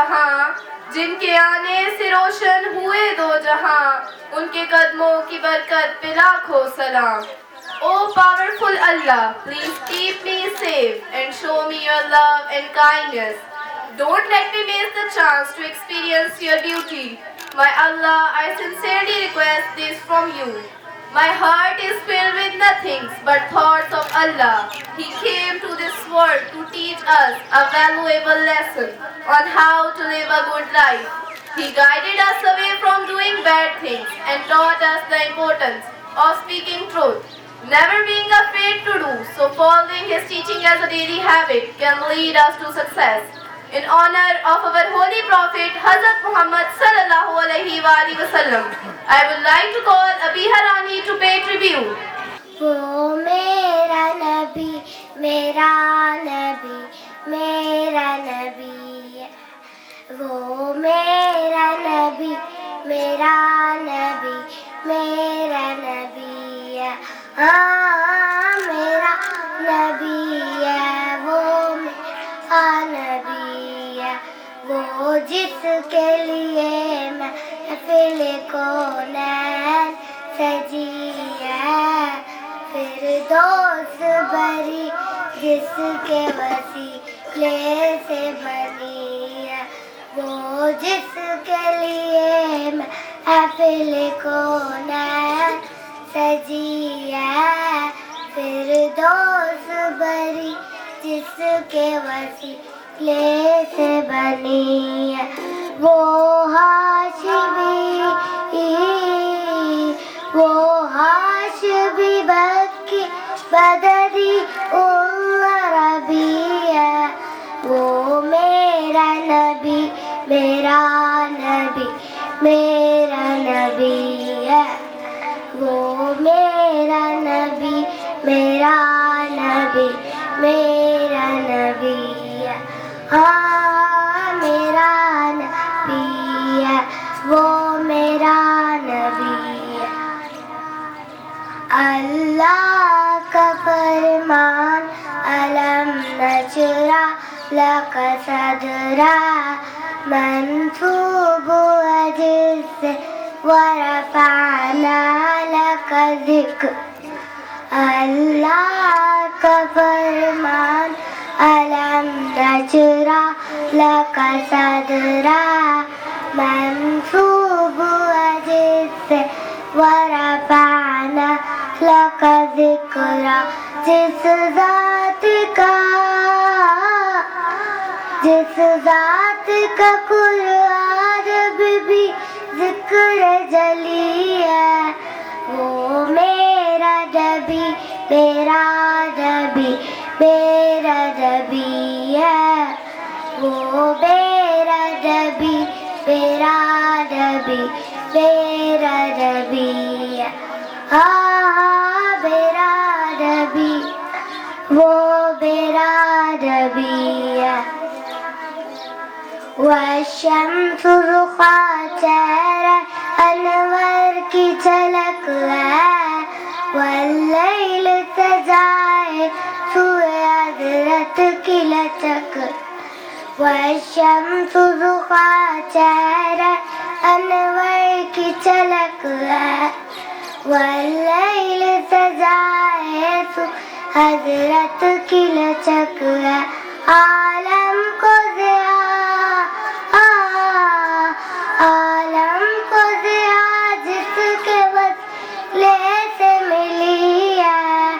جہاں، جن کے آنے سے روشن ہوئے دو جہاں، ان کے قدموں کی برکت پہ لاکھوں سلام. Oh powerful Allah, please keep me safe and show me your love and kindness. Don't let me miss the chance to experience your beauty. My Allah, I sincerely request this from you. My heart is filled with nothing but thoughts of Allah. He came to this world to teach us a valuable lesson on how to live a good life. He guided us away from doing bad things and taught us the importance of speaking truth, never being afraid to do so. Following his teaching as a daily habit can lead us to success. In honor of our holy prophet Hazrat Muhammad sallallahu alaihi wa sallam, I would like to call Abiha Rani to pay tribute. وہ میرا نبی میرا نبی میرا نبی، وہ میرا نبی میرا نبی میرا نبی ہے، ہاں میرا نبی ہے، وہ میرا نبی ہے، وہ جس کے لیے محفل کونین سجی ہے، فردوس بری جس کے وسیلے سے بنی ہے، وہ جس کے لیے محفل کونین سجی ہے، فردوس بری جس کے وسیلے سے بنی ہے، وہ ہاشمی بکی بدری ربی ہے، وہ میرا نبی میرا نبی میرا نبی ہے، وہ میرا نبی میرا نبی میرا نبی ہے، ہاں میرا نبی ہے، وہ میرا نبی ہے. اللہ کا فرمان علم نشرح لک صدرا منصوب جس سے ورفعنا لک ذکر. اللہ کا فرمان علم نشرح لک صدرا منصوب جس سے ورفعنا لک ذکرا. جس ذات کا قرآن بھی ذکر جلی ہے، وہ میرا نبی میرا نبی میرا نبی ہے، وہ میرا نبی میرا نبی میرا نبی ہے، ہاں میرا نبی وہ میرا نبی ہے. والشمس ضحیٰ چہرہ انور کی جھلک ہے، واللیل سجائے سوئے حضرت کی لچک. والشمس ضحیٰ چہرہ انور کی جھلک ہے، واللیل سجائے سوئے حضرت کی لچک ہے. عالم کو جس کے وسیلے سے ملی ہے،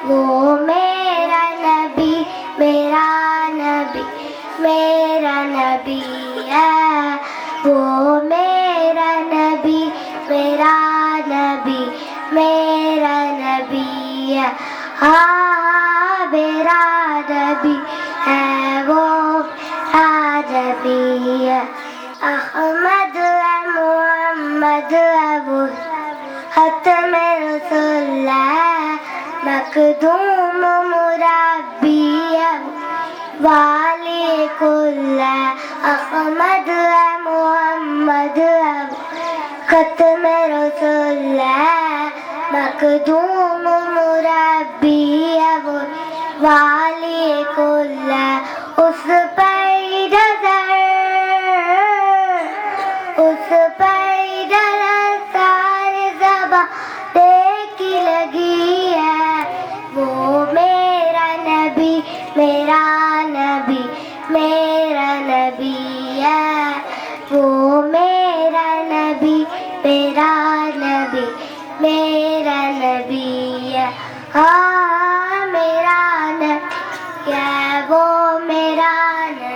وہ میرا نبی میرا نبی میرا نبی ہے، وہ میرا نبی میرا نبی میرا نبی ہے، ہاں میرا نبی ہے، وہ میرا نبی ہے. احمد ہے محمد ہے وہ ختم رسول ہے، مخدوم مربی ہے والی کل ہے. احمد ہے محمد ہے وہ ختم رسول ہے، مخدوم مربی ہے وہ والی کل ہے. اس پر نظر نبی ہے، وہ میرا نبی میرا نبی میرا نبی ہے، ہاں میرا نبی ہے، وہ میرا نبی